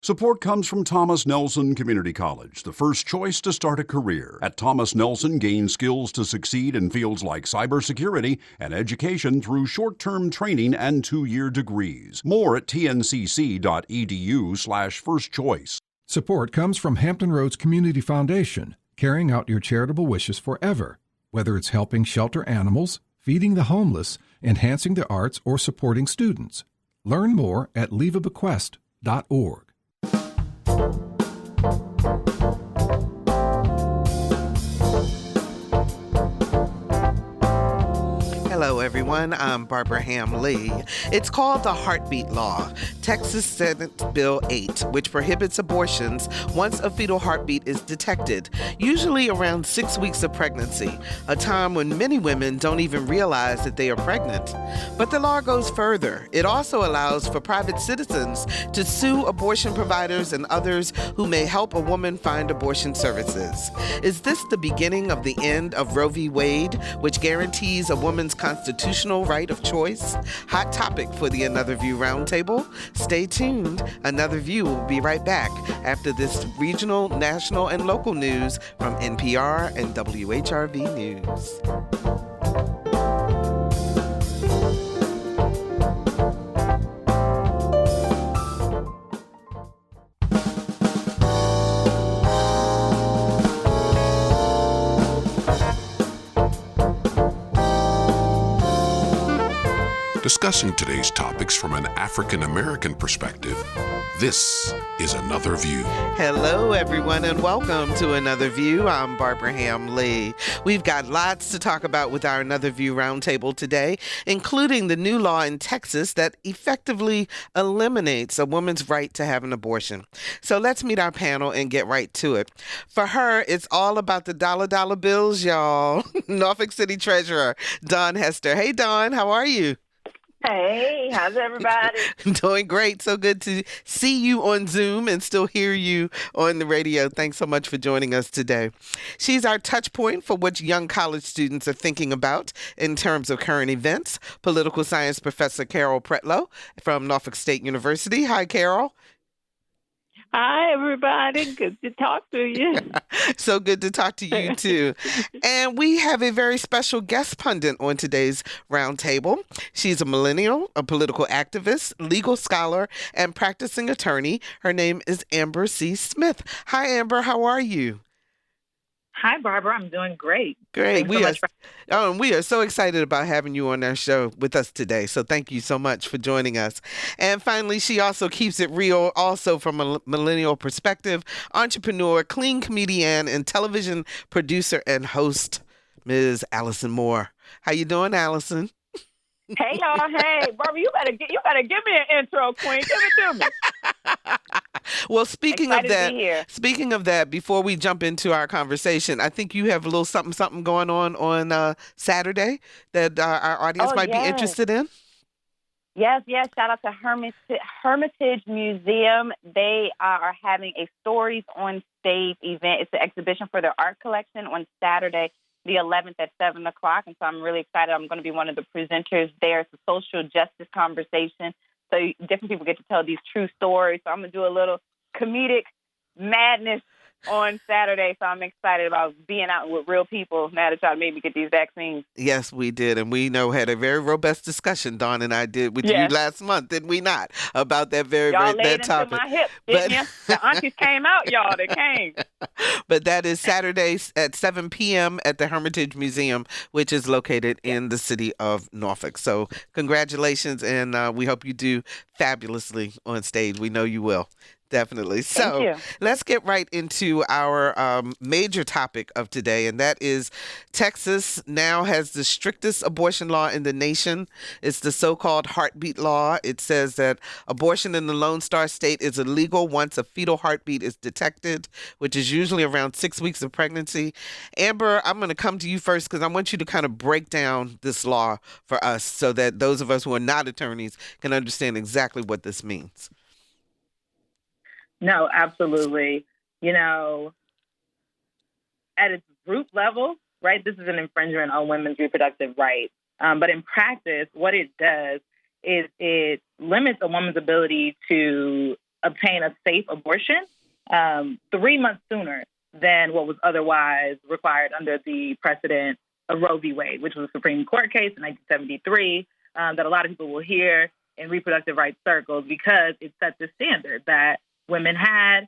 Support comes from Thomas Nelson Community College, the first choice to start a career. At Thomas Nelson, gain skills to succeed in fields like cybersecurity and education through short-term training and 2-year degrees. More at tncc.edu/firstchoice. Support comes from Hampton Roads Community Foundation, carrying out your charitable wishes forever. Whether it's helping shelter animals, feeding the homeless, enhancing the arts, or supporting students. Learn more at leaveabequest.org. Hello, everyone. I'm Barbara Ham Lee. It's called the Heartbeat Law, Texas Senate Bill 8, which prohibits abortions once a fetal heartbeat is detected, usually around 6 weeks of pregnancy, a time when many women don't even realize that they are pregnant. But the law goes further. It also allows for private citizens to sue abortion providers and others who may help a woman find abortion services. Is this the beginning of the end of Roe v. Wade, which guarantees a woman's constitutional right of choice? Hot topic for the Another View Roundtable. Stay tuned. Another View will be right back after this regional, national, and local news from NPR and WHRV News. Discussing today's topics from an African-American perspective, this is Another View. Hello, everyone, and welcome to Another View. I'm Barbara Ham Lee. We've got lots to talk about with our Another View Roundtable today, including the new law in Texas that effectively eliminates a woman's right to have an abortion. So let's meet our panel and get right to it. For her, it's all about the dollar bills, y'all. Norfolk City Treasurer, Dawn Hester. Hey, Dawn, how are you? Hey, how's everybody? Doing great. So good to see you on Zoom and still hear you on the radio. Thanks so much for joining us today. She's our touch point for what young college students are thinking about in terms of current events. Political science professor Carol Pretlow from Norfolk State University. Hi, Carol. Hi, everybody. Good to talk to you. So good to talk to you, too. And we have a very special guest pundit on today's roundtable. She's a millennial, a political activist, legal scholar, and practicing attorney. Her name is Amber C. Smith. Hi, Amber. How are you? Hi, Barbara. I'm doing great. Great. Thanks We are so excited about having you on our show with us today. So thank you so much for joining us. And finally, she also keeps it real, also from a millennial perspective, entrepreneur, clean comedian, and television producer and host, Ms. Allison Moore. How you doing, Allison? Hey, y'all. Hey, Barbara, you better give me an intro, Queen. Give it to me. Well, speaking of Excited that, before we jump into our conversation, I think you have a little something going on Saturday that our audience might be interested in. Yes. Shout out to Hermitage Museum. They are having a Stories on Stage event. It's an exhibition for their art collection on Saturday, the 11th at 7 o'clock. And so I'm really excited. I'm going to be one of the presenters there. It's a social justice conversation. So different people get to tell these true stories. So I'm going to do a little comedic madness on Saturday. So I'm excited about being out with real people now that y'all made me get these vaccines. Yes, we did. And we had a very robust discussion, Dawn and I did with you last month, did we not? About that y'all laid that into topic. my hip, didn't you? The aunties came out, y'all. They came. But that is Saturday at 7 p.m. at the Hermitage Museum, which is located in the city of Norfolk. So congratulations, and we hope you do fabulously on stage. We know you will. Definitely. So let's get right into our major topic of today, and that is Texas now has the strictest abortion law in the nation. It's the so-called heartbeat law. It says that abortion in the Lone Star State is illegal once a fetal heartbeat is detected, which is usually around 6 weeks of pregnancy. Amber, I'm going to come to you first because I want you to kind of break down this law for us so that those of us who are not attorneys can understand exactly what this means. No, absolutely. You know, at its root level, right, this is an infringement on women's reproductive rights. But in practice, what it does is it limits a woman's ability to obtain a safe abortion 3 months sooner than what was otherwise required under the precedent of Roe v. Wade, which was a Supreme Court case in 1973 that a lot of people will hear in reproductive rights circles because it set the standard that women had,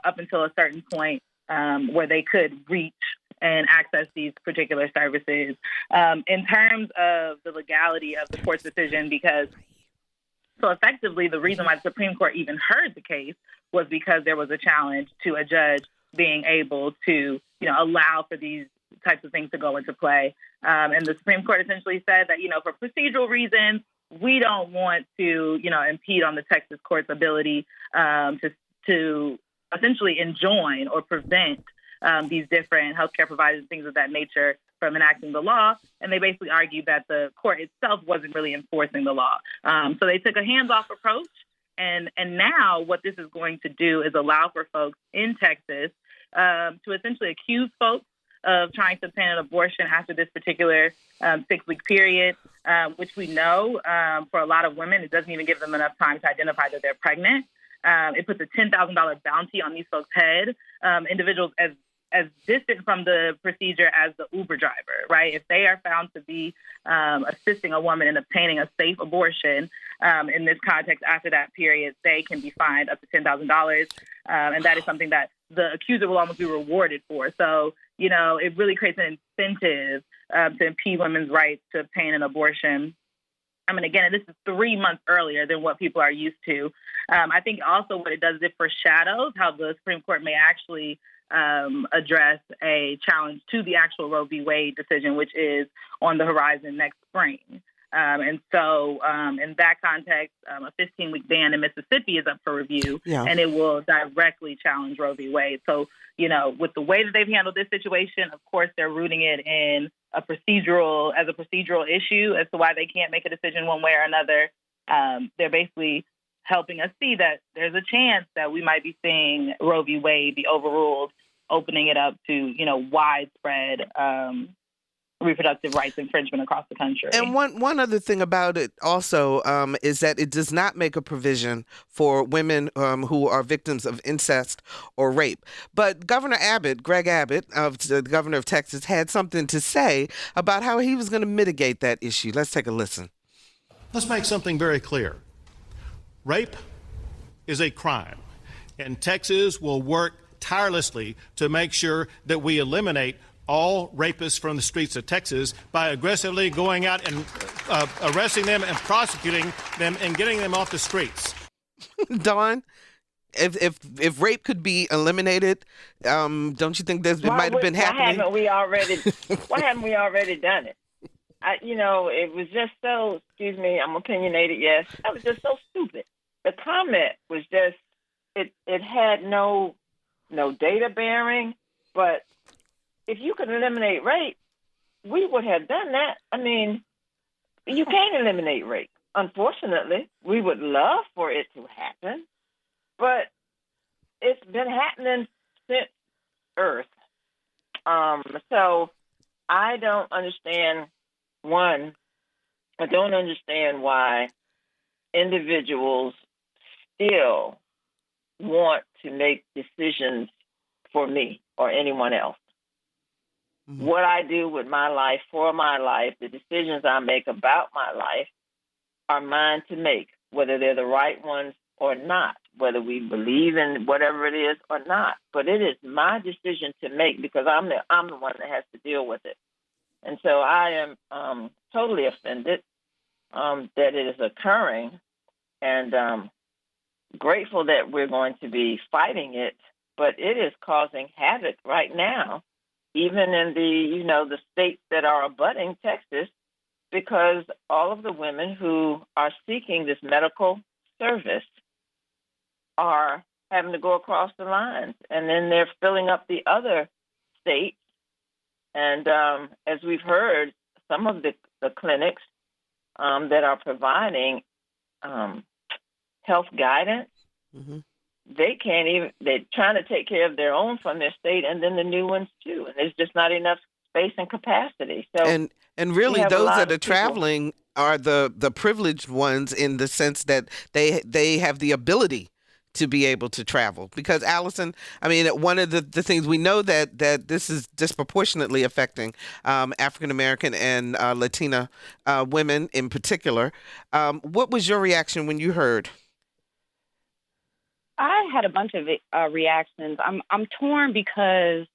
up until a certain point where they could reach and access these particular services. In terms of the legality of the court's decision, so effectively the reason why the Supreme Court even heard the case was because there was a challenge to a judge being able to, allow for these types of things to go into play. And the Supreme Court essentially said that, for procedural reasons, we don't want to, impede on the Texas court's ability to essentially enjoin or prevent these different healthcare providers and things of that nature from enacting the law. And they basically argued that the court itself wasn't really enforcing the law. So they took a hands-off approach. And now what this is going to do is allow for folks in Texas to essentially accuse folks of trying to obtain an abortion after this particular 6-week period, which we know for a lot of women, it doesn't even give them enough time to identify that they're pregnant. It puts a $10,000 bounty on these folks' head. Individuals as distant from the procedure as the Uber driver, right? If they are found to be assisting a woman in obtaining a safe abortion in this context after that period, they can be fined up to $10,000. And that is something that the accuser will almost be rewarded for. So, it really creates an incentive to impede women's rights to obtain an abortion. I mean, again, this is 3 months earlier than what people are used to. I think also what it does is it foreshadows how the Supreme Court may actually address a challenge to the actual Roe v. Wade decision, which is on the horizon next spring. And so in that context, a 15-week ban in Mississippi is up for review, and it will directly challenge Roe v. Wade. So, with the way that they've handled this situation, of course, they're rooting it in a procedural issue as to why they can't make a decision one way or another. They're basically helping us see that there's a chance that we might be seeing Roe v. Wade be overruled, opening it up to, widespread reproductive rights infringement across the country. And one other thing about it also is that it does not make a provision for women who are victims of incest or rape. But Governor Abbott, Greg Abbott, the governor of Texas, had something to say about how he was going to mitigate that issue. Let's take a listen. Let's make something very clear. Rape is a crime, and Texas will work tirelessly to make sure that we eliminate all rapists from the streets of Texas by aggressively going out and arresting them and prosecuting them and getting them off the streets. Dawn, if rape could be eliminated, don't you think it might have been happening? Why haven't we already done it? It was just so, excuse me, I'm opinionated, yes. That was just so stupid. The comment was just, it had no data bearing, but if you could eliminate rape, we would have done that. I mean, you can't eliminate rape. Unfortunately, we would love for it to happen, but it's been happening since Earth. So I don't understand. I don't understand why individuals still want to make decisions for me or anyone else. Mm-hmm. What I do with my life, for my life, the decisions I make about my life are mine to make, whether they're the right ones or not, whether we believe in whatever it is or not. But it is my decision to make because I'm the one that has to deal with it. And so I am totally offended that it is occurring, and grateful that we're going to be fighting it. But it is causing havoc right now, even in the states that are abutting Texas, because all of the women who are seeking this medical service are having to go across the lines, and then they're filling up the other states. And as we've heard, some of the clinics that are providing health guidance, mm-hmm. They're trying to take care of their own from their state and then the new ones too. And there's just not enough space and capacity. So and really those that are traveling are the privileged ones in the sense that they have the ability to be able to travel. Because, Allison, I mean, one of the things we know that this is disproportionately affecting African American and Latina women in particular. What was your reaction when you heard? I had a bunch of reactions. I'm torn because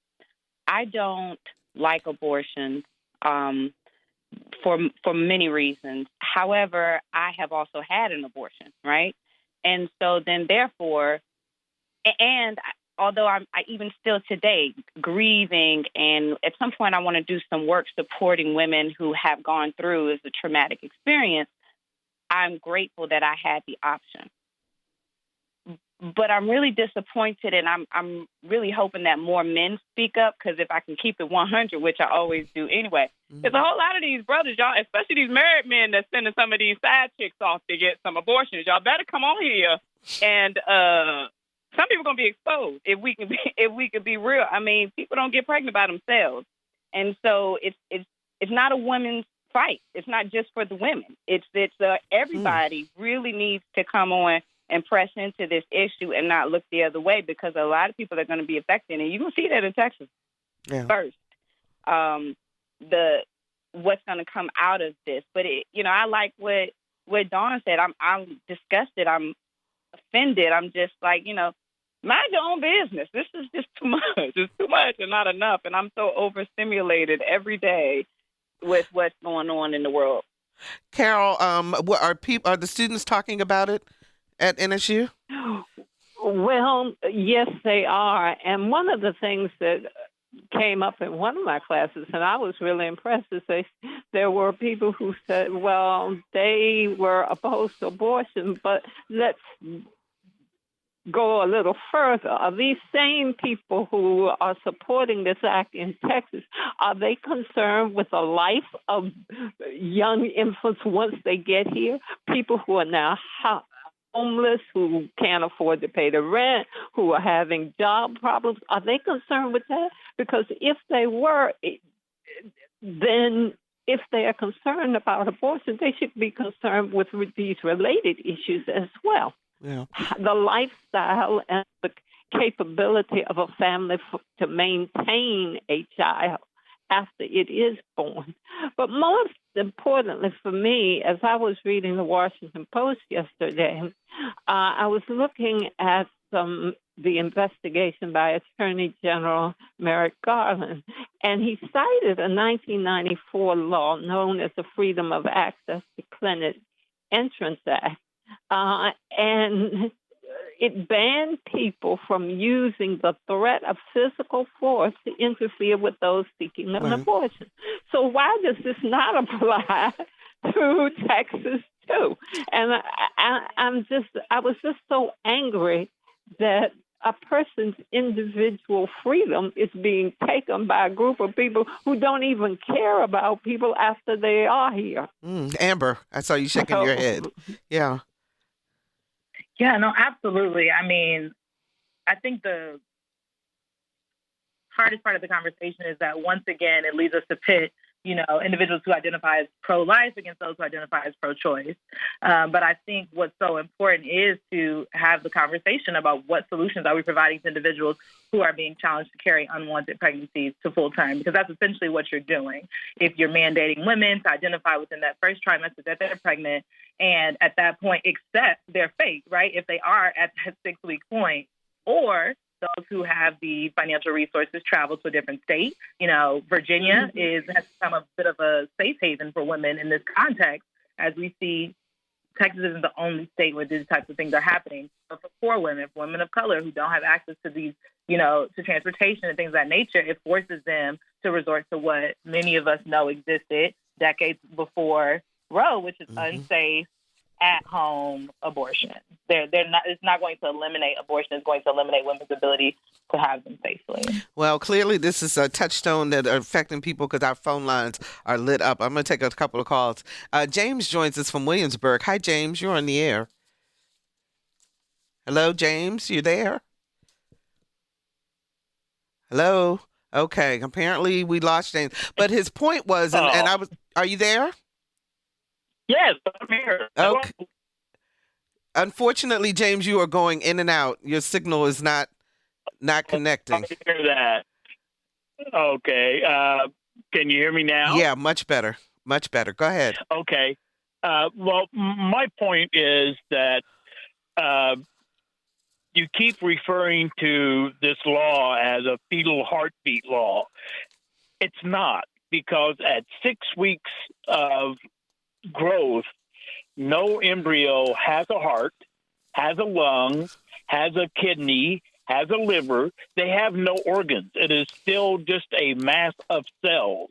I don't like abortion for many reasons. However, I have also had an abortion, right? And so then, therefore, and although I even still today grieving, and at some point I want to do some work supporting women who have gone through a traumatic experience, I'm grateful that I had the option. But I'm really disappointed, and I'm really hoping that more men speak up, because if I can keep it 100, which I always do anyway, there's a whole lot of these brothers, y'all, especially these married men that's sending some of these side chicks off to get some abortions. Y'all better come on here, and some people gonna be exposed if we can be real. I mean, people don't get pregnant by themselves, and so it's not a women's fight. It's not just for the women. It's everybody really needs to come on and press into this issue and not look the other way, because a lot of people are going to be affected, and you can see that in Texas first. What's going to come out of this, but I like what Dawn said. I'm disgusted. I'm offended. I'm just like, mind your own business. This is just too much. It's too much and not enough. And I'm so overstimulated every day with what's going on in the world. Carol, are the students talking about it at NSU? Well, yes, they are. And one of the things that came up in one of my classes, and I was really impressed, is there were people who said, well, they were opposed to abortion, but let's go a little further. Are these same people who are supporting this act in Texas, are they concerned with the life of young infants once they get here? People who are now homeless, who can't afford to pay the rent, who are having job problems, are they concerned with that? Because if they were, then if they are concerned about abortion, they should be concerned with these related issues as well. Yeah. The lifestyle and the capability of a family to maintain a child after it is born. But most importantly for me, as I was reading the Washington Post yesterday, I was looking at the investigation by Attorney General Merrick Garland, and he cited a 1994 law known as the Freedom of Access to Clinic Entrance Act, and it banned people from using the threat of physical force to interfere with those seeking an abortion. So why does this not apply to Texas too? And I was just so angry that a person's individual freedom is being taken by a group of people who don't even care about people after they are here. Amber, I saw you shaking your head. Yeah. Yeah, no, absolutely. I mean, I think the hardest part of the conversation is that once again, it leads us to pit, individuals who identify as pro-life against those who identify as pro-choice. But I think what's so important is to have the conversation about what solutions are we providing to individuals who are being challenged to carry unwanted pregnancies to full term, because that's essentially what you're doing. If you're mandating women to identify within that first trimester that they're pregnant, and at that point accept their fate, right, if they are at that 6-week point, or those who have the financial resources travel to a different state. Virginia has become a bit of a safe haven for women in this context, as we see Texas isn't the only state where these types of things are happening. But for poor women, for women of color who don't have access to these, to transportation and things of that nature, it forces them to resort to what many of us know existed decades before Roe, which is unsafe at-home abortion. It's not going to eliminate abortion. It's going to eliminate women's ability to have them safely. Well, clearly this is a touchstone that are affecting people because our phone lines are lit up. I'm going to take a couple of calls. James joins us from Williamsburg. Hi, James. You're on the air. Hello, James. You there? Hello? Okay. Apparently we lost James. But his point was, and I was, are you there? Yes, I'm here. Okay. Unfortunately, James, you are going in and out. Your signal is not connecting. I hear that. Okay. Can you hear me now? Yeah, much better. Much better. Go ahead. Okay. Well, my point is that you keep referring to this law as a fetal heartbeat law. It's not, because at 6 weeks of growth, no embryo has a heart, has a lung, has a kidney, has a liver. They have no organs. It is still just a mass of cells.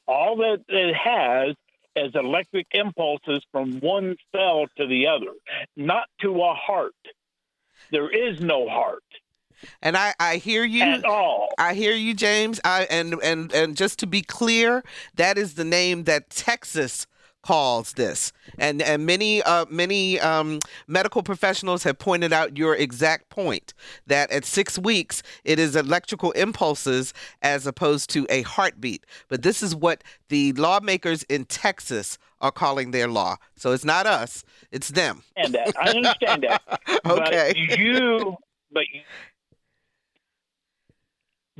All that it has is electric impulses from one cell to the other, not to a heart. There is no heart. And I hear you at all. I hear you, James. And just to be clear, that is the name that Texas calls this, and many medical professionals have pointed out your exact point, that at 6 weeks it is electrical impulses as opposed to a heartbeat. But this is what the lawmakers in Texas are calling their law. So it's not us, it's them. And that I understand that. Okay. But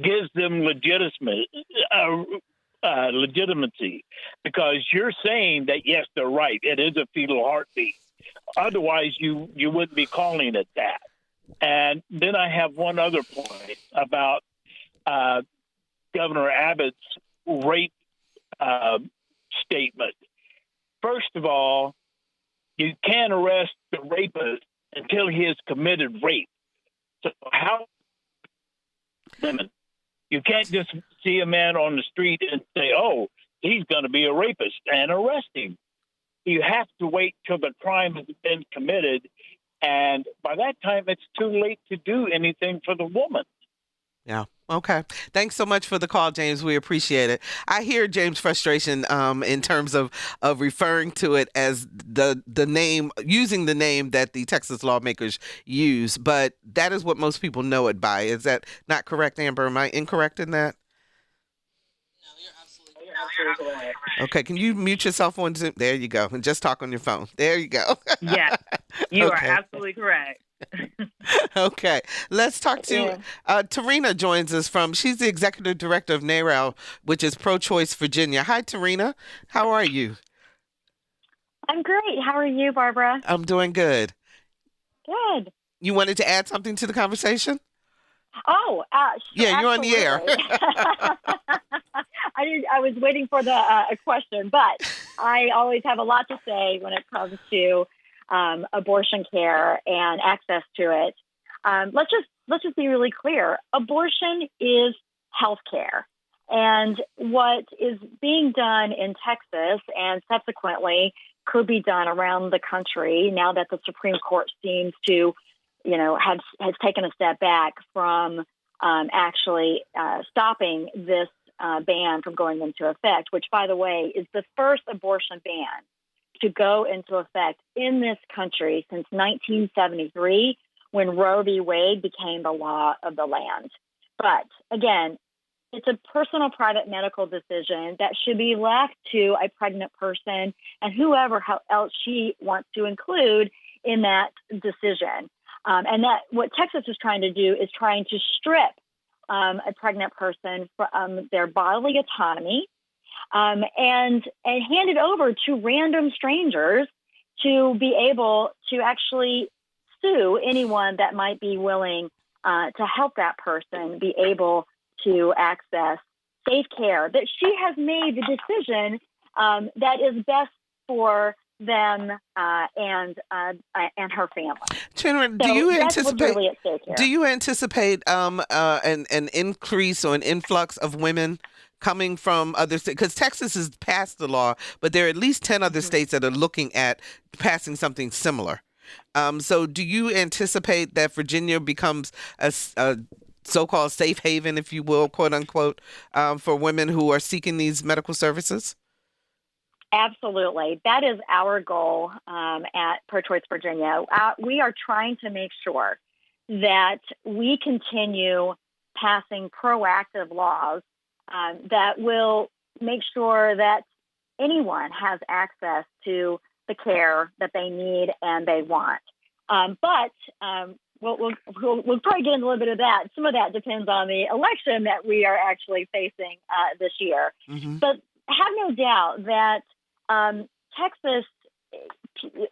gives them legitimacy, because you're saying that, yes, they're right. It is a fetal heartbeat. Otherwise, you wouldn't be calling it that. And then I have one other point about Governor Abbott's rape statement. First of all, you can't arrest the rapist until he has committed rape. So how women? You can't just see a man on the street and say, oh, he's going to be a rapist, and arrest him. You have to wait till the crime has been committed, and by that time, it's too late to do anything for the woman. Yeah. Okay. Thanks so much for the call, James. We appreciate it. I hear James' frustration in terms of referring to it as the name, using the name that the Texas lawmakers use, but that is what most people know it by. Is that not correct, Amber? Am I incorrect in that? No, you're absolutely correct. Okay. Can you mute yourself on Zoom? There you go. And just talk on your phone. There you go. Yes, you Okay. are absolutely correct. Okay, let's talk to Tarina joins us she's the executive director of NARAL, which is Pro-Choice Virginia. Hi, Tarina. How are you? I'm great. How are you, Barbara? I'm doing good. Good. You wanted to add something to the conversation? Oh, yeah, you're on the air. I was waiting for a question, but I always have a lot to say when it comes to abortion care and access to it. Let's just be really clear. Abortion is health care. And what is being done in Texas and subsequently could be done around the country now that the Supreme Court seems to, has taken a step back from actually stopping this ban from going into effect, which, by the way, is the first abortion ban to go into effect in this country since 1973, when Roe v. Wade became the law of the land. But again, it's a personal private medical decision that should be left to a pregnant person and whoever else she wants to include in that decision. And that what Texas is trying to do is trying to strip a pregnant person from their bodily autonomy and hand it over to random strangers to be able to actually sue anyone that might be willing to help that person be able to access safe care, that she has made the decision that is best for them and her family. Chandra, So do you that's what's really at stake here. Do you anticipate an increase or an influx of women coming from other states? Because Texas has passed the law, but there are at least 10 other states that are looking at passing something similar. So do you anticipate that Virginia becomes a so-called safe haven, if you will, quote unquote, for women who are seeking these medical services? Absolutely. That is our goal at Pro-Choice Virginia. We are trying to make sure that we continue passing proactive laws that will make sure that anyone has access to the care that they need and they want. But we'll probably get into a little bit of that. Some of that depends on the election that we are actually facing this year. Mm-hmm. But have no doubt that Texas,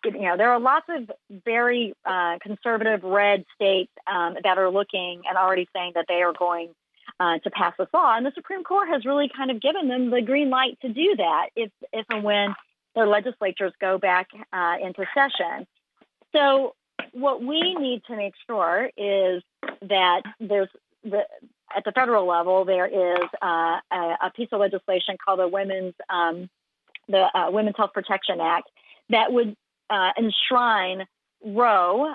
there are lots of very conservative red states that are looking and already saying that they are going to pass this law. And the Supreme Court has really kind of given them the green light to do that if and when their legislatures go back into session. So what we need to make sure is that at the federal level, there is a piece of legislation called the Women's Health Protection Act that would enshrine Roe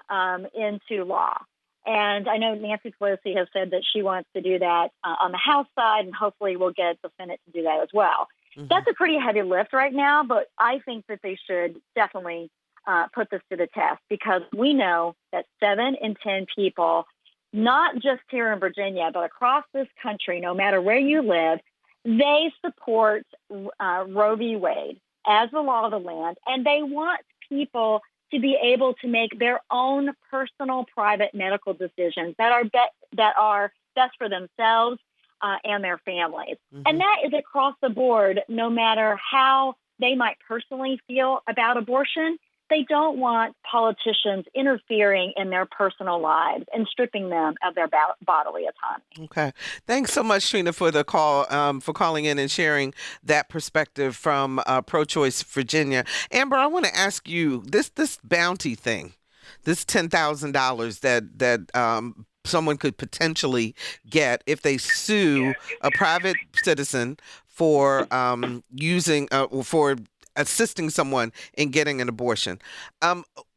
into law. And I know Nancy Pelosi has said that she wants to do that on the House side, and hopefully we'll get the Senate to do that as well. Mm-hmm. That's a pretty heavy lift right now, but I think that they should definitely put this to the test, because we know that 7 in 10 people, not just here in Virginia, but across this country, no matter where you live, they support Roe v. Wade as the law of the land, and they want people to be able to make their own personal, private medical decisions that are best for themselves and their families. Mm-hmm. And that is across the board, no matter how they might personally feel about abortion. They don't want politicians interfering in their personal lives and stripping them of their bodily autonomy. Okay. Thanks so much, Trina, for the call, for calling in and sharing that perspective from Pro-Choice Virginia. Amber, I want to ask you, this bounty thing, this $10,000 that someone could potentially get if they sue a private citizen for for assisting someone in getting an abortion.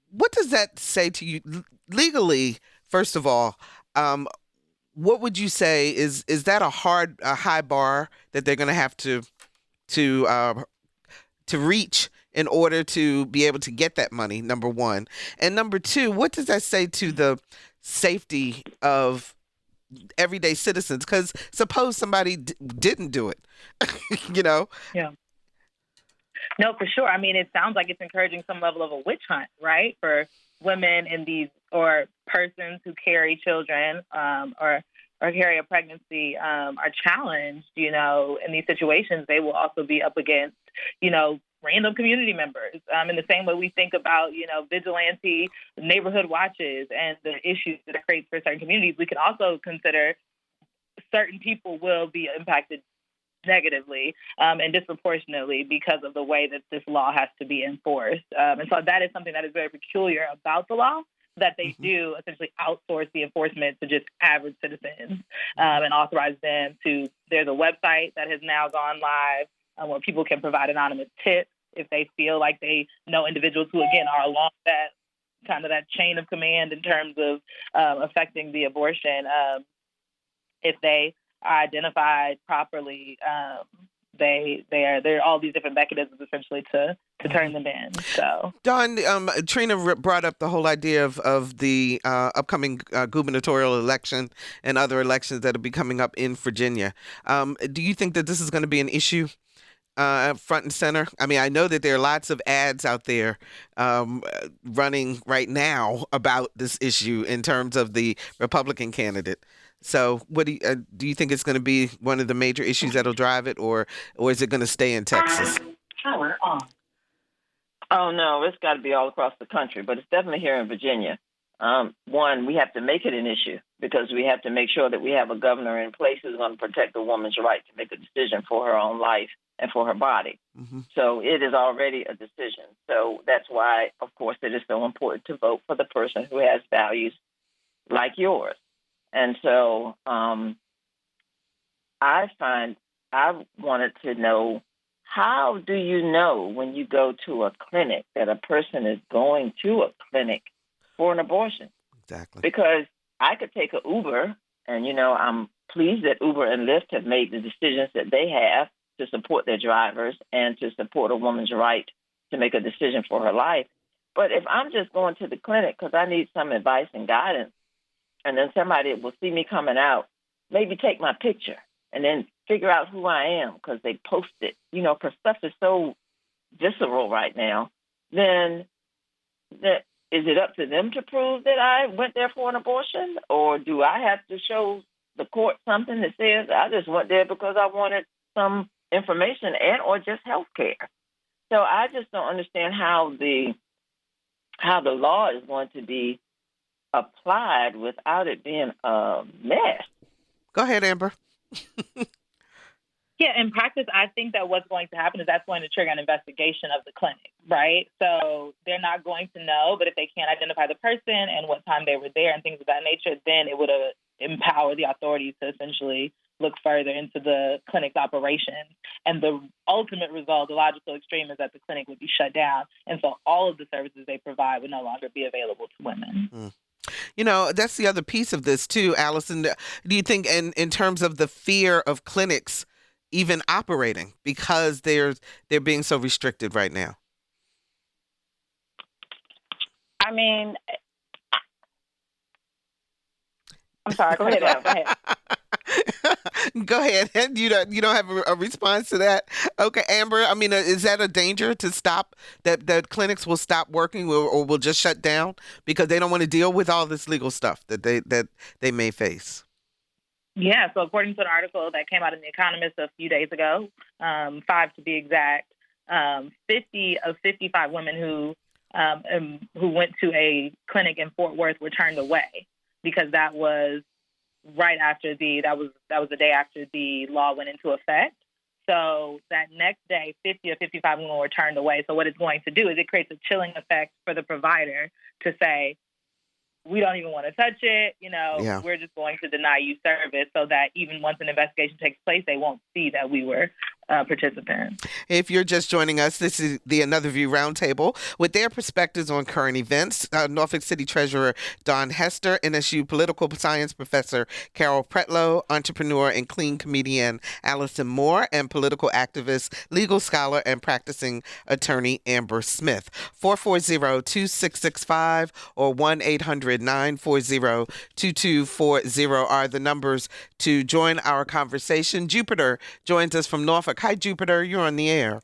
What does that say to you legally? First of all, what would you say is that a high bar that they're going to have to reach in order to be able to get that money? Number one, and number two, what does that say to the safety of everyday citizens? Because suppose somebody didn't do it, Yeah. No, for sure. I mean, it sounds like it's encouraging some level of a witch hunt, right? For women in these, or persons who carry children or carry a pregnancy are challenged, in these situations. They will also be up against, random community members. In the same way we think about, vigilante neighborhood watches and the issues that it creates for certain communities, we can also consider certain people will be impacted negatively and disproportionately because of the way that this law has to be enforced. And so that is something that is very peculiar about the law, that they do essentially outsource the enforcement to just average citizens and authorize them to, there's a website that has now gone live where people can provide anonymous tips if they feel like they know individuals who, again, are along that kind of that chain of command in terms of affecting the abortion. If they are identified properly, there are all these different mechanisms essentially to turn them in. So, Dawn, Trina brought up the whole idea of the upcoming gubernatorial election and other elections that will be coming up in Virginia. Do you think that this is going to be an issue front and center? I mean, I know that there are lots of ads out there running right now about this issue in terms of the Republican candidate. So what do you think it's going to be one of the major issues that'll drive it, or is it going to stay in Texas? Power on. Oh, no, it's got to be all across the country, but it's definitely here in Virginia. One, we have to make it an issue because we have to make sure that we have a governor in place who's going to protect a woman's right to make a decision for her own life and for her body. Mm-hmm. So it is already a decision. So that's why, of course, it is so important to vote for the person who has values like yours. And so I wanted to know, how do you know when you go to a clinic that a person is going to a clinic for an abortion? Exactly. Because I could take an Uber, and, I'm pleased that Uber and Lyft have made the decisions that they have to support their drivers and to support a woman's right to make a decision for her life. But if I'm just going to the clinic because I need some advice and guidance, and then somebody will see me coming out, maybe take my picture, and then figure out who I am because they post it, because stuff is so visceral right now, then is it up to them to prove that I went there for an abortion, or do I have to show the court something that says I just went there because I wanted some information and or just health care? So I just don't understand how the law is going to be applied without it being a mess. Go ahead, Amber. Yeah, in practice, I think that what's going to happen is that's going to trigger an investigation of the clinic, right? So they're not going to know, but if they can't identify the person and what time they were there and things of that nature, then it would empower the authorities to essentially look further into the clinic's operations. And the ultimate result, the logical extreme, is that the clinic would be shut down. And so all of the services they provide would no longer be available to women. Mm. You know, that's the other piece of this too, Allison. Do you think in terms of the fear of clinics even operating because they're being so restricted right now? I mean, I'm sorry. Go ahead. Go ahead. Go ahead. You don't have a response to that? Okay, Amber. I mean, is that a danger to stop that clinics will stop working or will just shut down because they don't want to deal with all this legal stuff that they may face? Yeah, so according to an article that came out in The Economist a few days ago, 5 to be exact, 50 of 55 women who went to a clinic in Fort Worth were turned away because that was right after that was the day after the law went into effect. So that next day, 50 of 55 women were turned away. So what it's going to do is it creates a chilling effect for the provider to say, we don't even want to touch it. We're just going to deny you service so that even once an investigation takes place, they won't see that we were participants. If you're just joining us, this is the Another View Roundtable with their perspectives on current events. Norfolk City Treasurer Don Hester, NSU Political Science Professor Carol Pretlow, entrepreneur and clean comedian Allison Moore, and political activist, legal scholar, and practicing attorney Amber Smith. 440-2665 or 1-800-940-2240 are the numbers to join our conversation. Jupiter joins us from Norfolk. Hi, Jupiter. You're on the air.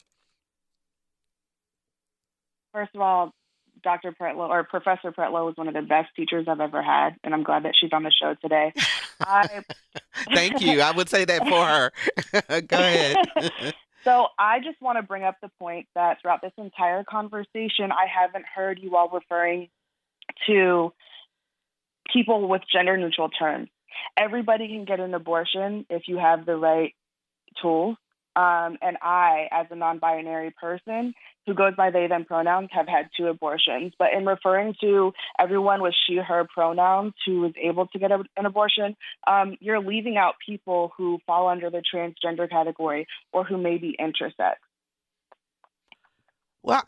First of all, Dr. Pretlow, or Professor Pretlow, was one of the best teachers I've ever had, and I'm glad that she's on the show today. Thank you. I would say that for her. Go ahead. So I just want to bring up the point that throughout this entire conversation, I haven't heard you all referring to people with gender-neutral terms. Everybody can get an abortion if you have the right tools. And I, as a non-binary person who goes by they, them pronouns, have had 2 abortions. But in referring to everyone with she, her pronouns who is able to get an abortion, you're leaving out people who fall under the transgender category or who may be intersex. Well,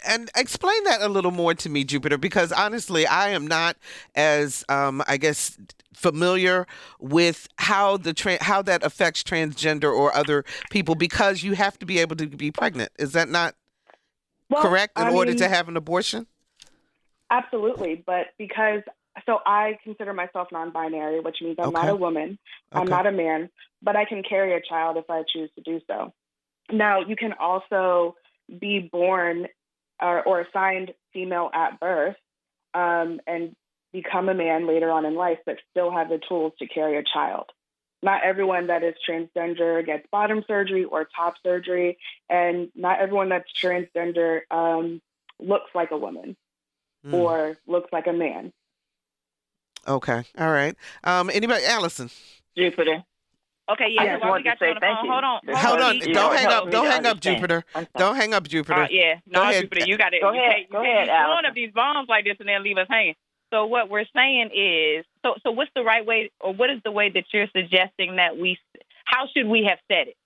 and explain that a little more to me, Jupiter, because honestly, I am not as, familiar with how that affects transgender or other people, because you have to be able to be pregnant. Is that not correct in order to have an abortion? Absolutely, but so I consider myself non-binary, which means I'm not a woman, I'm not a man, but I can carry a child if I choose to do so. Now, you can also be born or assigned female at birth and become a man later on in life, but still have the tools to carry a child. Not everyone that is transgender gets bottom surgery or top surgery, and not everyone that's transgender looks like a woman or looks like a man. Okay. All right. Anybody? Allison. Jupiter. Okay, yeah. I just wanted to say thank you. Hold on. Don't hang up. Don't hang up, Jupiter. Don't hang up, Jupiter. Jupiter, you got it. Go ahead. You can't be throwing up these bombs like this and then leave us hanging. So what we're saying is, so what's the right way, or what is the way that you're suggesting that how should we have said it?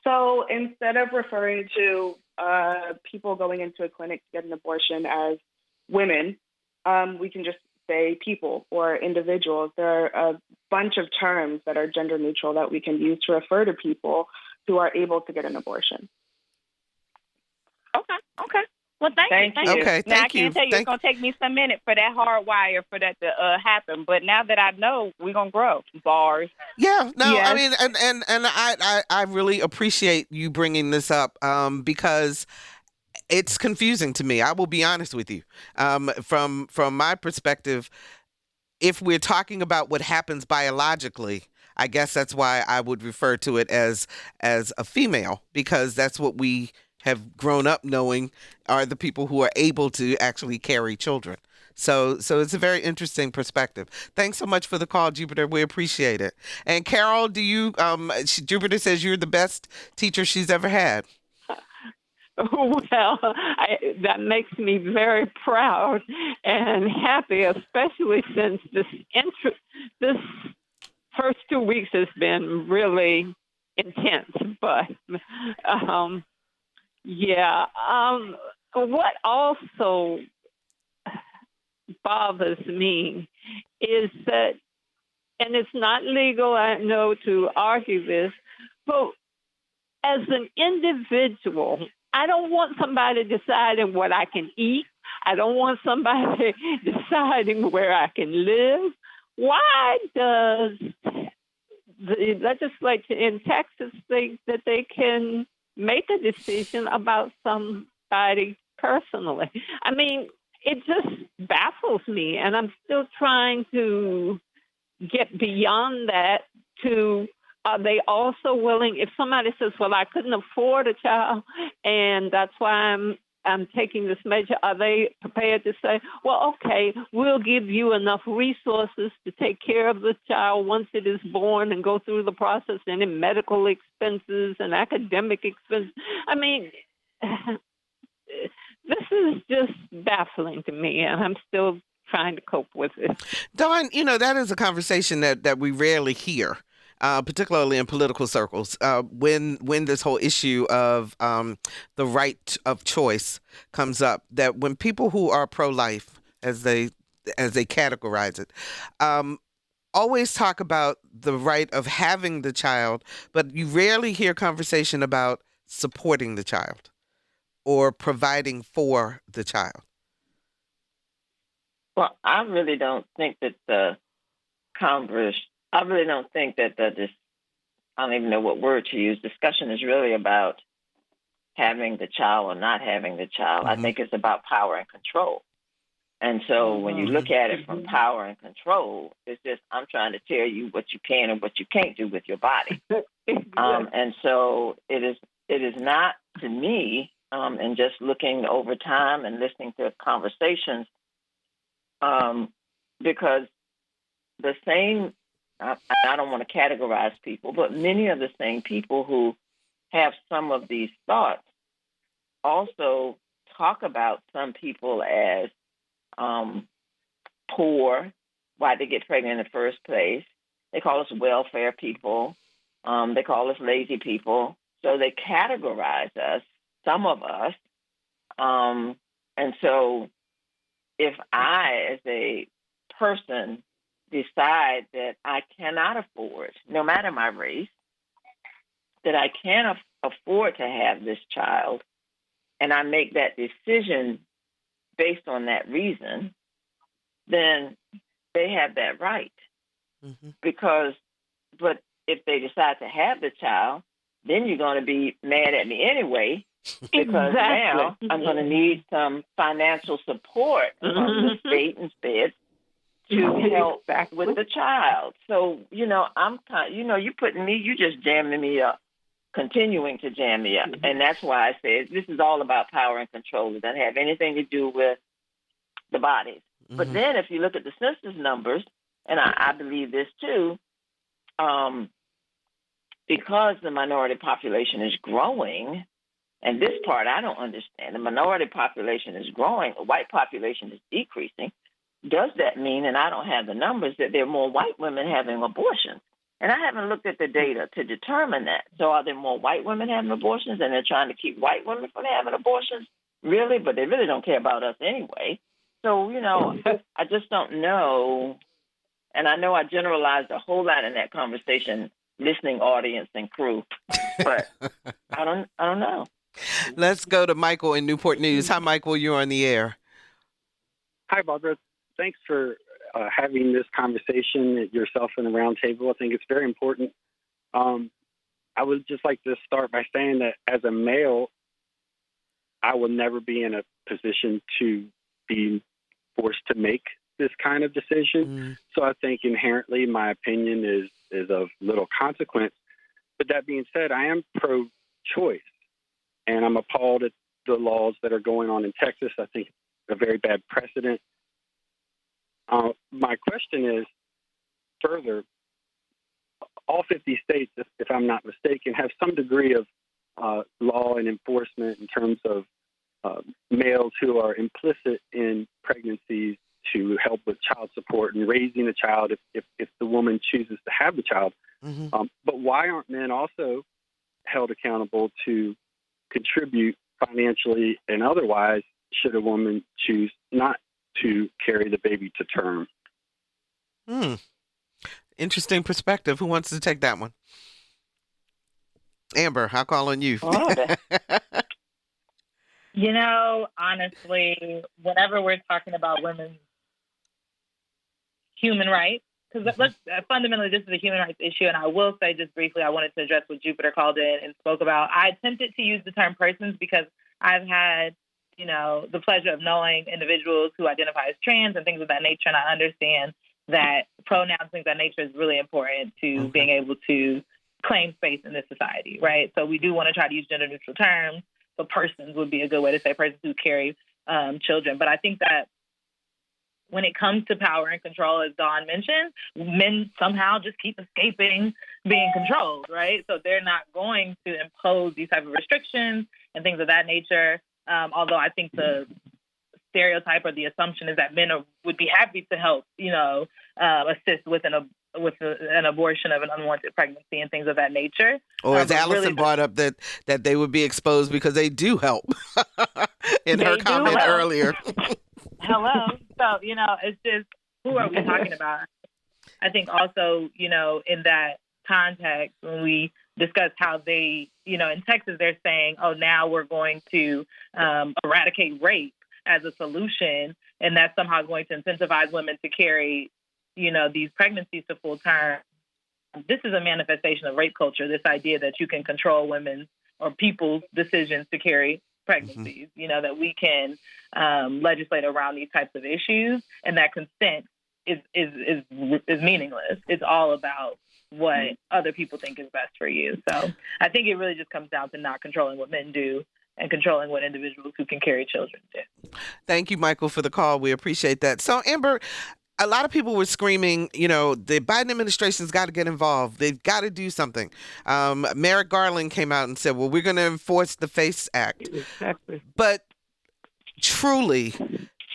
So instead of referring to people going into a clinic to get an abortion as women, we can just say people or individuals. There are a bunch of terms that are gender neutral that we can use to refer to people who are able to get an abortion. Okay. Well, thank you. Okay, now, thank you. I can't tell you, it's going to take me some minute for that hard wire for that to happen. But now that I know, we're going to grow. Bars. Yeah, no, Yes. I mean, and I really appreciate you bringing this up because It's confusing to me. I will be honest with you. From my perspective, if we're talking about what happens biologically, I guess that's why I would refer to it as a female, because that's what we have grown up knowing are the people who are able to actually carry children. So it's a very interesting perspective. Thanks so much for the call, Jupiter. We appreciate it. And Carol, Jupiter says you're the best teacher she's ever had. Well, that makes me very proud and happy, especially since this first 2 weeks has been really intense. But what also bothers me is that, and it's not legal, I know, to argue this, but as an individual, I don't want somebody deciding what I can eat. I don't want somebody deciding where I can live. Why does the legislature in Texas think that they can make a decision about somebody personally? I mean, it just baffles me, and I'm still trying to get beyond that to, are they also willing, if somebody says, well, I couldn't afford a child, and that's why I'm taking this measure, are they prepared to say, well, okay, we'll give you enough resources to take care of the child once it is born and go through the process, and in medical expenses and academic expenses? I mean, this is just baffling to me, and I'm still trying to cope with it. Dawn, that is a conversation that we rarely hear. Particularly in political circles, when this whole issue of the right of choice comes up, that when people who are pro-life, as they categorize it, always talk about the right of having the child, but you rarely hear conversation about supporting the child or providing for the child. Well, I really don't think that I really don't think that I don't even know what word to use. Discussion is really about having the child or not having the child. Mm-hmm. I think it's about power and control. And so when you look at it from power and control, it's just, I'm trying to tell you what you can and what you can't do with your body. And so it is not, to me, and just looking over time and listening to conversations, because the same, I don't want to categorize people, but many of the same people who have some of these thoughts also talk about some people as poor, why they get pregnant in the first place. They call us welfare people. They call us lazy people. So they categorize us, some of us. And so if I, as a person, decide that I cannot afford, no matter my race, that I can't afford to have this child, and I make that decision based on that reason, then they have that right. Mm-hmm. But if they decide to have the child, then you're going to be mad at me anyway, because now I'm going to need some financial support from the state and feds to help back with the child. So, I'm kind of, you just jamming me up, continuing to jam me up. Mm-hmm. And that's why I said this is all about power and control. It doesn't have anything to do with the bodies. Mm-hmm. But then if you look at the census numbers, and I believe this too, because the minority population is growing, and this part I don't understand, the minority population is growing, the white population is decreasing. Does that mean, and I don't have the numbers, that there are more white women having abortions? And I haven't looked at the data to determine that. So are there more white women having abortions, and they're trying to keep white women from having abortions? Really? But they really don't care about us anyway. So, I just don't know. And I know I generalized a whole lot in that conversation, listening audience and crew. But I don't know. Let's go to Michael in Newport News. Hi, Michael. You're on the air. Hi, Barbara. Thanks for having this conversation yourself in the round table. I think it's very important. I would just like to start by saying that as a male, I will never be in a position to be forced to make this kind of decision. So I think inherently my opinion is of little consequence. But that being said, I am pro-choice, and I'm appalled at the laws that are going on in Texas. I think it's a very bad precedent. My question is, further, all 50 states, if I'm not mistaken, have some degree of law and enforcement in terms of males who are implicit in pregnancies to help with child support and raising the child if the woman chooses to have the child. But why aren't men also held accountable to contribute financially and otherwise should a woman choose not to carry the baby to term? Interesting perspective. Who wants to take that one? Amber, I'll call on you. Honestly, whenever we're talking about women's human rights, because fundamentally this is a human rights issue, and I will say just briefly, I wanted to address what Jupiter called in and spoke about. I attempted to use the term persons because I've had, the pleasure of knowing individuals who identify as trans and things of that nature, and I understand that pronouns, things of that nature, is really important to being able to claim space in this society, right? So we do want to try to use gender-neutral terms. So persons would be a good way to say persons who carry children. But I think that when it comes to power and control, as Dawn mentioned, men somehow just keep escaping being controlled, right? So they're not going to impose these type of restrictions and things of that nature. Although I think the stereotype or the assumption is that men would be happy to help, assist with an abortion of an unwanted pregnancy and things of that nature. Or as Allison brought up, that they would be exposed because they do help in her comment earlier. Hello. So, it's just, who are we talking about? I think also, in that context, when we discuss how they, in Texas, they're saying, oh, now we're going to eradicate rape as a solution, and that's somehow going to incentivize women to carry, these pregnancies to full term. This is a manifestation of rape culture, this idea that you can control women's or people's decisions to carry pregnancies, that we can legislate around these types of issues, and that consent is meaningless. It's all about what other people think is best for you. So I think it really just comes down to not controlling what men do and controlling what individuals who can carry children do. Thank you, Michael, for the call. We appreciate that. So, Amber, a lot of people were screaming, the Biden administration's got to get involved. They've got to do something. Merrick Garland came out and said, well, we're going to enforce the FACE Act. Exactly. But truly,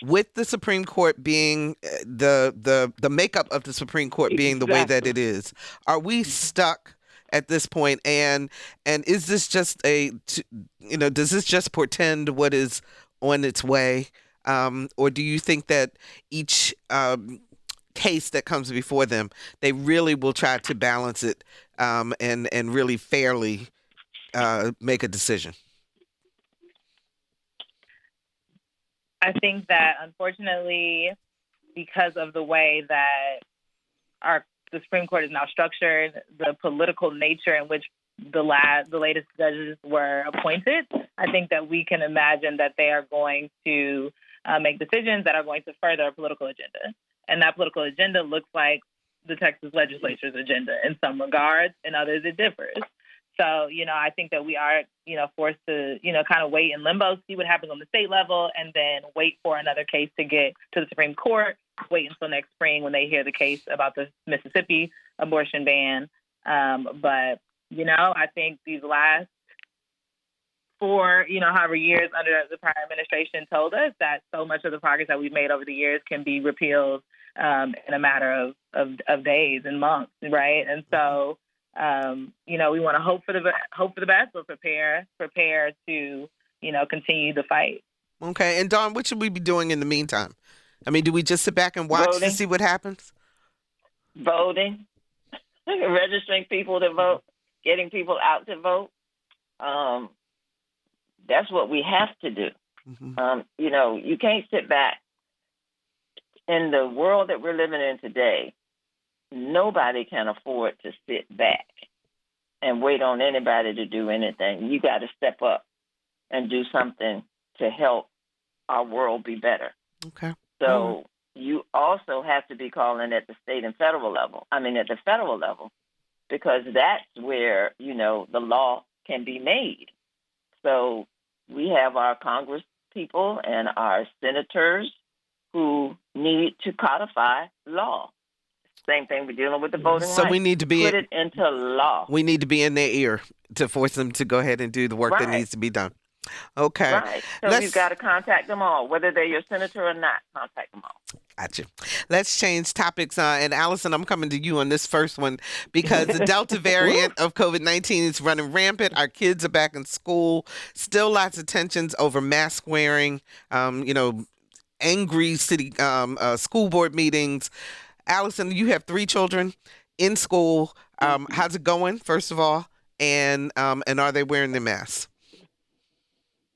with the Supreme Court being the makeup of the Supreme Court being the way that it is, are we stuck at this point? And is this just does this just portend what is on its way? Or do you think that each case that comes before them, they really will try to balance it and really fairly make a decision? I think that, unfortunately, because of the way that the Supreme Court is now structured, the political nature in which the latest judges were appointed, I think that we can imagine that they are going to make decisions that are going to further a political agenda. And that political agenda looks like the Texas legislature's agenda in some regards, in others it differs. So, I think that we are, forced to, kind of wait in limbo, see what happens on the state level, and then wait for another case to get to the Supreme Court, wait until next spring when they hear the case about the Mississippi abortion ban. But, I think these last 4, however years under the prior administration told us that so much of the progress that we've made over the years can be repealed in a matter of days and months, right? And so, we want to hope for the best, but prepare to, continue the fight. Okay. And Dawn, what should we be doing in the meantime? I mean, do we just sit back and watch to see what happens? Voting, registering people to vote, getting people out to vote. That's what we have to do. You can't sit back. In the world that we're living in today, nobody can afford to sit back and wait on anybody to do anything. You got to step up and do something to help our world be better. Okay. So you also have to be calling at the state and federal level. I mean, at the federal level, because that's where, the law can be made. So we have our Congress people and our senators who need to codify law. Same thing we're dealing with the voting rights. So we need to put it into law. We need to be in their ear to force them to go ahead and do the work that needs to be done. Okay. Right. So we've got to contact them all, whether they're your senator or not. Contact them all. Gotcha. Let's change topics. And Allison, I'm coming to you on this first one because the Delta variant of COVID-19 is running rampant. Our kids are back in school. Still lots of tensions over mask wearing, angry city school board meetings. Allison, you have 3 children in school. How's it going, first of all? And are they wearing their masks?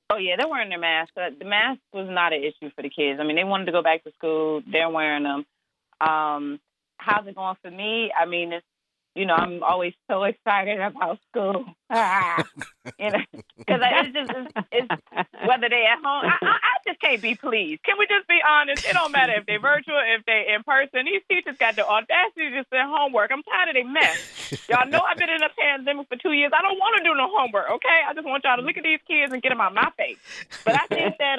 Oh, yeah, they're wearing their masks. The mask was not an issue for the kids. I mean, they wanted to go back to school. They're wearing them. How's it going for me? I mean, it's, I'm always so excited about school. Because it's whether they're at home. I just can't be pleased. Can we just be honest? It don't matter if they're virtual, if they're in person. These teachers got the audacity to send homework. I'm tired of their mess. Y'all know I've been in a pandemic for 2 years. I don't want to do no homework, okay? I just want y'all to look at these kids and get them out my face. But I think that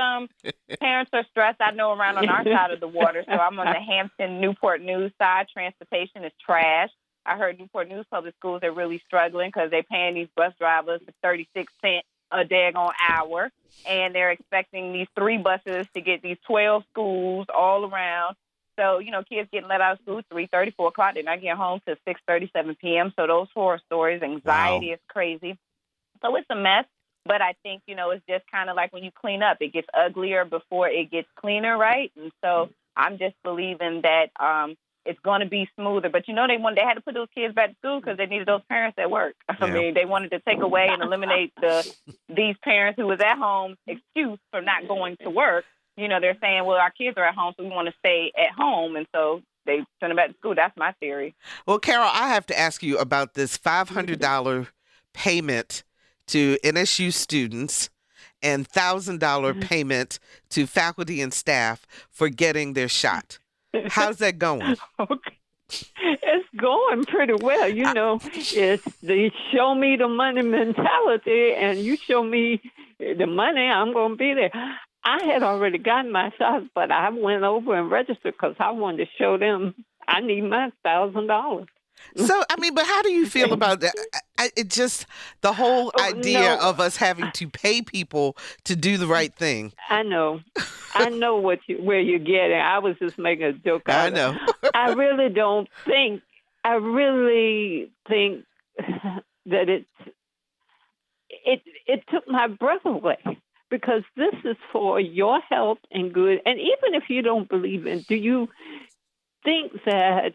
parents are stressed. I know around on our side of the water. So I'm on the Hampton, Newport News side. Transportation is trash. I heard Newport News public schools are really struggling because they're paying these bus drivers 36 cents a daggone hour, and they're expecting these 3 buses to get these 12 schools all around. So, kids getting let out of school 3:30, 4 o'clock. They're not getting home till 6:37 p.m. So those horror stories, anxiety is crazy. So it's a mess. But I think, it's just kind of like when you clean up, it gets uglier before it gets cleaner, right? And so I'm just believing that it's going to be smoother. But, they had to put those kids back to school because they needed those parents at work. I mean, they wanted to take away and eliminate these parents who was at home excuse for not going to work. They're saying, well, our kids are at home, so we want to stay at home. And so they send them back to school. That's my theory. Well, Carol, I have to ask you about this $500 payment to NSU students and $1,000 payment to faculty and staff for getting their shot. How's that going? Okay. It's going pretty well. It's the show me the money mentality, and you show me the money, I'm going to be there. I had already gotten my shots, but I went over and registered because I wanted to show them I need my $1,000. So, but how do you feel about that? It just, the whole idea of us having to pay people to do the right thing. I know where you're getting. I was just making a joke out of it. I know. I really think that it took my breath away, because this is for your health and good. And even if you don't believe in, do you think that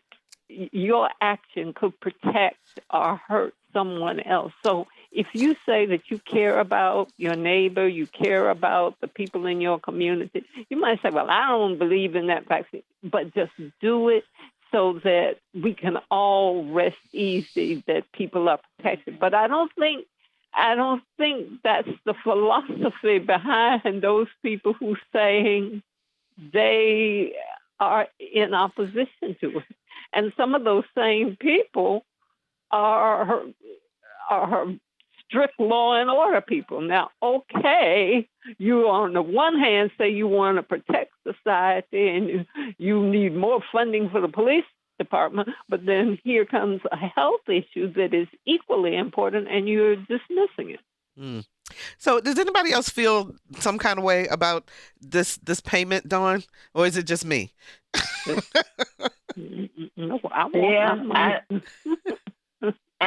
your action could protect or hurt someone else? So if you say that you care about your neighbor, you care about the people in your community, you might say, well, I don't believe in that vaccine, but just do it so that we can all rest easy that people are protected. But I don't think that's the philosophy behind those people who saying they are in opposition to it. And some of those same people are strict law and order people. Now, okay, you on the one hand say you want to protect society and you need more funding for the police department, but then here comes a health issue that is equally important and you're dismissing it. Mm. So does anybody else feel some kind of way about this payment, Dawn? Or is it just me? No, I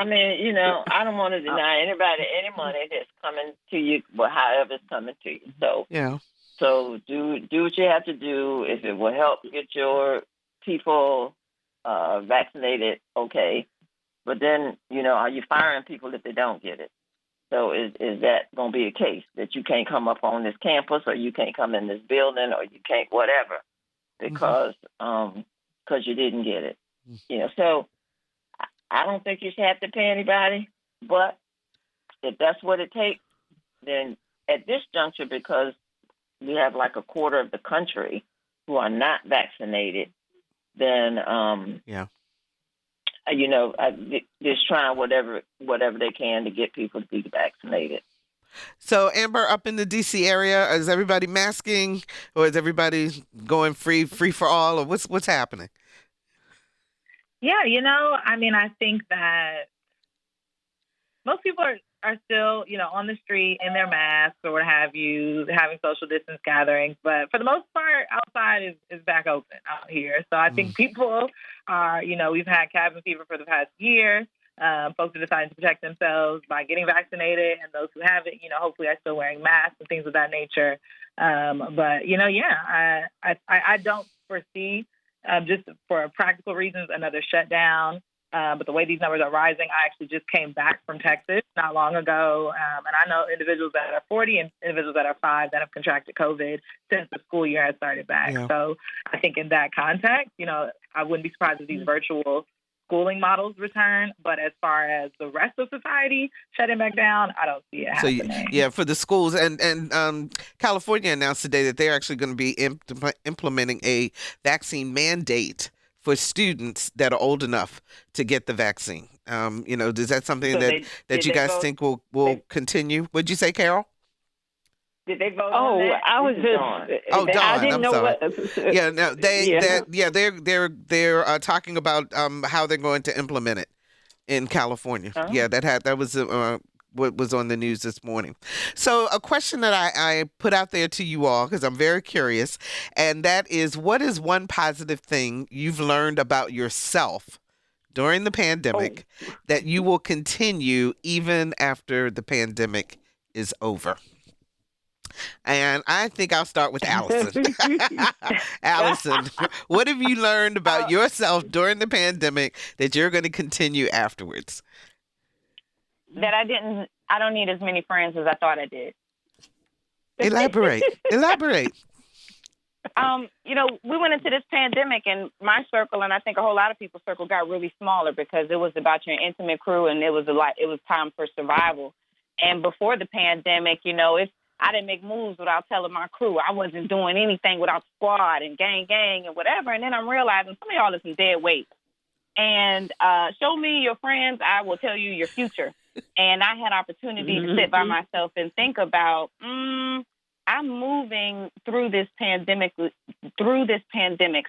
mean, I don't want to deny anybody any money that's coming to you, however it's coming to you. So, yeah. So do what you have to do. If it will help get your people vaccinated, okay. But then, are you firing people if they don't get it? So is that going to be a case that you can't come up on this campus, or you can't come in this building, or you can't whatever because you didn't get it? So I don't think you should have to pay anybody. But if that's what it takes, then at this juncture, because we have like a quarter of the country who are not vaccinated, then just trying whatever they can to get people to be vaccinated. So, Amber, up in the D.C. area, is everybody masking, or is everybody going free for all, or what's happening? Yeah, I think that most people are still, on the street in their masks or what have you, having social distance gatherings. But for the most part, outside is back open out here. So I think people are, we've had cabin fever for the past year. Folks are deciding to protect themselves by getting vaccinated, and those who haven't, hopefully are still wearing masks and things of that nature. But I don't foresee, just for practical reasons, another shutdown. But the way these numbers are rising, I actually just came back from Texas not long ago, and I know individuals that are 40 and individuals that are 5 that have contracted COVID since the school year has started back. Yeah. So I think in that context, I wouldn't be surprised if these virtual schooling models return, but as far as the rest of society shutting back down, I don't see it happening. For the schools, and California announced today that they're actually going to be implementing a vaccine mandate for students that are old enough to get the vaccine. Is that something that you guys think will continue? What'd you say, Carol? Did they vote on that? I was just. Dawn. I didn't know sorry. what. Yeah, no, they're talking about how they're going to implement it in California. Oh. Yeah, that was what was on the news this morning. So a question that I put out there to you all, because I'm very curious, and that is, what is one positive thing you've learned about yourself during the pandemic that you will continue even after the pandemic is over? And I think I'll start with Allison. Allison, what have you learned about yourself during the pandemic that you're going to continue afterwards? That I don't need as many friends as I thought I did. Elaborate. We went into this pandemic, and my circle, and I think a whole lot of people's circle, got really smaller because it was about your intimate crew, and it was time for survival. And before the pandemic, if I didn't make moves without telling my crew, I wasn't doing anything without squad and gang and whatever. And then I'm realizing some of y'all is some dead weight. And show me your friends, I will tell you your future. And I had opportunity to sit by myself and think about, I'm moving through this pandemic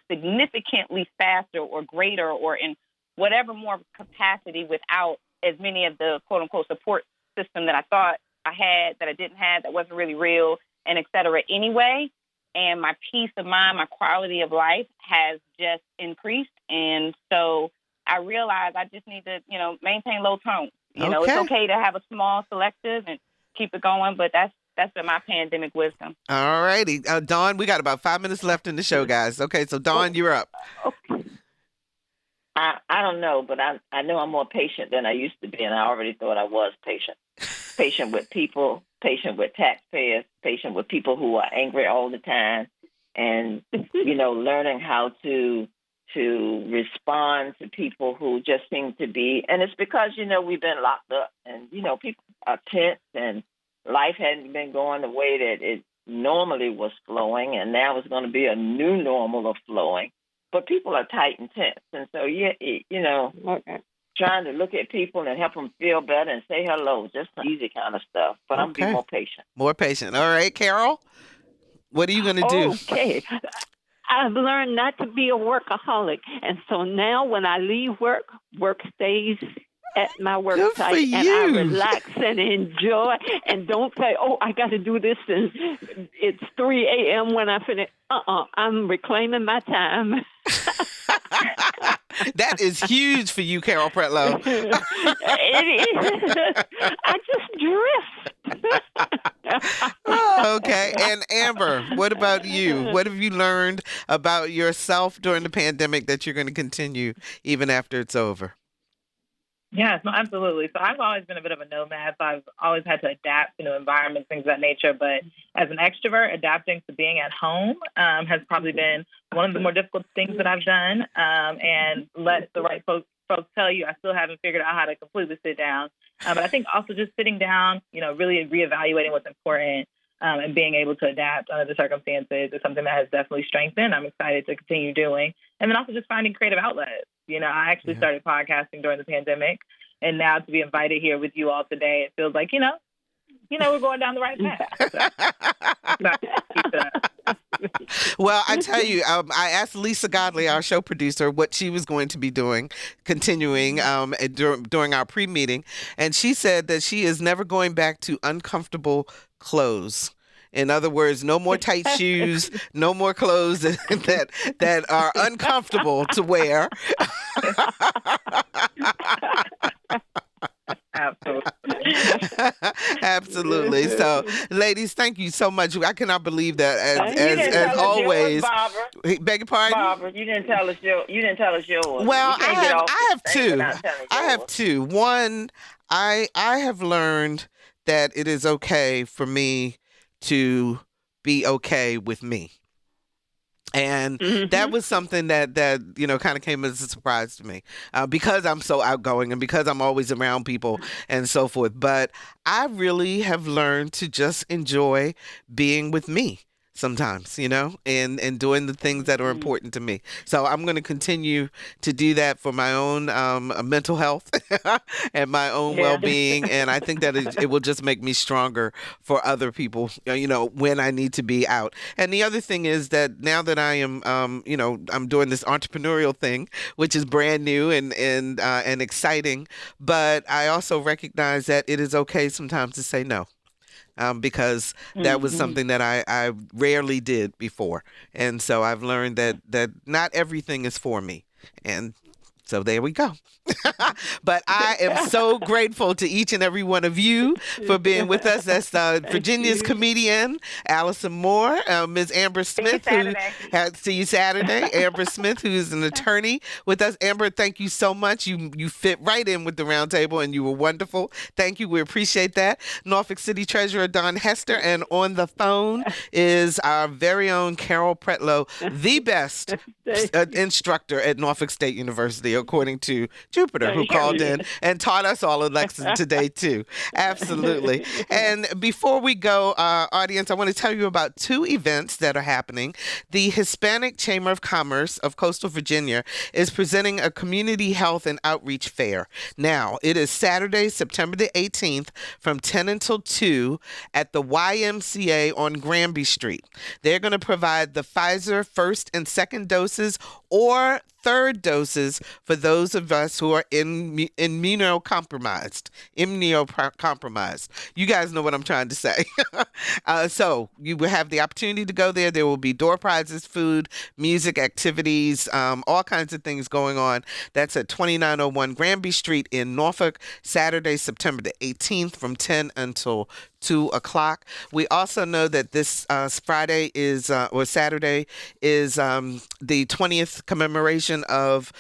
significantly faster or greater or in whatever more capacity without as many of the quote unquote support system that I thought I had, that I didn't have, that wasn't really real, and et cetera anyway. And my peace of mind, my quality of life has just increased. And so I realized I just need to, maintain low tone. It's okay to have a small selective and keep it going, but that's been my pandemic wisdom. All righty. Dawn, we got about 5 minutes left in the show, guys. Okay, so Dawn, you're up. I don't know, but I know I'm more patient than I used to be, and I already thought I was patient. Patient with people, patient with taxpayers, patient with people who are angry all the time, and, learning how to respond to people who just seem to be, and it's because, we've been locked up, and, people are tense, and life hadn't been going the way that it normally was flowing, and now it's going to be a new normal of flowing. But people are tight and tense. And so, trying to look at people and help them feel better and say hello, just easy kind of stuff. But I'm being more patient. More patient. All right, Carol, what are you going to do? Okay. I've learned not to be a workaholic. And so now when I leave work stays at my work site, and I relax and enjoy and don't say, I got to do this, and it's 3 a.m. when I finish. I'm reclaiming my time. That is huge for you, Carol Pretlow. It is. I just drift. Okay. And Amber, what about you? What have you learned about yourself during the pandemic that you're going to continue even after it's over? Yes, no, absolutely. So I've always been a bit of a nomad, so I've always had to adapt to new environments, things of that nature. But as an extrovert, adapting to being at home has probably been one of the more difficult things that I've done. And let the right folks tell you, I still haven't figured out how to completely sit down. But I think also just sitting down, really reevaluating what's important. and being able to adapt under the circumstances is something that has definitely strengthened. I'm excited to continue doing. And then also just finding creative outlets. I actually started podcasting during the pandemic, and now to be invited here with you all today, it feels like, we're going down the right path. Well, I tell you, I asked Lisa Godley, our show producer, what she was going to be doing, continuing during our pre-meeting, and she said that she is never going back to uncomfortable clothes. In other words, no more tight shoes, no more clothes that are uncomfortable to wear. Absolutely. So, ladies, thank you so much. I cannot believe that. As always, beg your pardon, Barbara. You didn't tell us yours. Well, I have two. One, I have learned that it is okay for me to be okay with me. And that was something that kind of came as a surprise to me because I'm so outgoing and because I'm always around people and so forth. But I really have learned to just enjoy being with me sometimes, and doing the things that are important to me. So I'm going to continue to do that for my own mental health and my own well-being. And I think that it will just make me stronger for other people, when I need to be out. And the other thing is that now that I am, I'm doing this entrepreneurial thing, which is brand new and exciting, but I also recognize that it is okay sometimes to say no. Because that was something that I rarely did before. And so I've learned that not everything is for me. And so there we go. But I am so grateful to each and every one of you for being with us. That's Virginia's comedian, Allison Moore, Ms. Amber Smith, see you Saturday. Amber Smith, who's an attorney with us. Amber, thank you so much. You fit right in with the round table, and you were wonderful. Thank you. We appreciate that. Norfolk City Treasurer Don Hester, and on the phone is our very own Carol Pretlow, the best instructor at Norfolk State University, according to Jupiter, who called in and taught us all a lesson today, too. Absolutely. And before we go, audience, I want to tell you about two events that are happening. The Hispanic Chamber of Commerce of Coastal Virginia is presenting a community health and outreach fair. Now, it is Saturday, September the 18th from 10 until 2 at the YMCA on Granby Street. They're going to provide the Pfizer first and second doses or third doses for those of us who are immunocompromised. You guys know what I'm trying to say. So you will have the opportunity to go there. There will be door prizes, food, music, activities, all kinds of things going on. That's at 2901 Granby Street in Norfolk, Saturday, September the 18th from 10 until 2 o'clock. We also know that this Saturday is the 20th commemoration of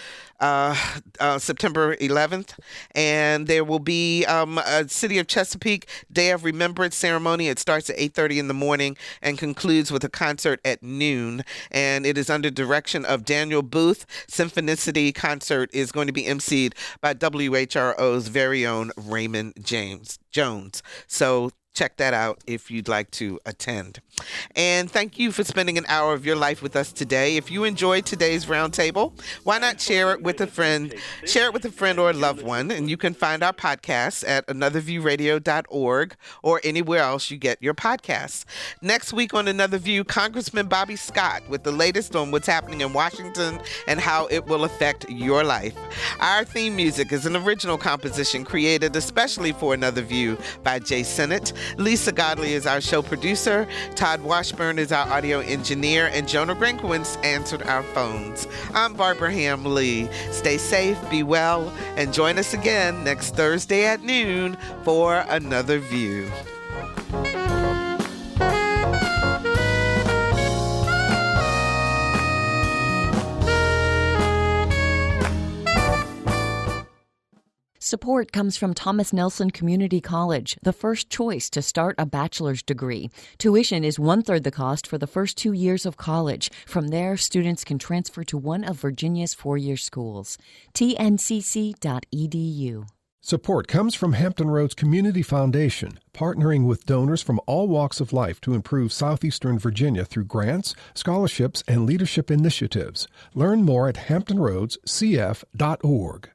September 11th, and there will be a City of Chesapeake Day of Remembrance ceremony. It starts at 8:30 in the morning and concludes with a concert at noon, and it is under direction of Daniel Booth. Symphonicity concert is going to be emceed by WHRO's very own Raymond Jones. So check that out if you'd like to attend. And thank you for spending an hour of your life with us today. If you enjoyed today's roundtable, why not share it with a friend? Share it with a friend or a loved one. And you can find our podcasts at anotherviewradio.org or anywhere else you get your podcasts. Next week on Another View, Congressman Bobby Scott with the latest on what's happening in Washington and how it will affect your life. Our theme music is an original composition created especially for Another View by Jay Sennett. Lisa Godley is our show producer. Todd Washburn is our audio engineer, and Jonah Grinkowitz answered our phones. I'm Barbara Ham Lee. Stay safe, be well, and join us again next Thursday at noon for Another View. Support comes from Thomas Nelson Community College, the first choice to start a bachelor's degree. Tuition is 1/3 the cost for the first 2 years of college. From there, students can transfer to one of Virginia's 4-year schools. tncc.edu. Support comes from Hampton Roads Community Foundation, partnering with donors from all walks of life to improve southeastern Virginia through grants, scholarships, and leadership initiatives. Learn more at hamptonroadscf.org.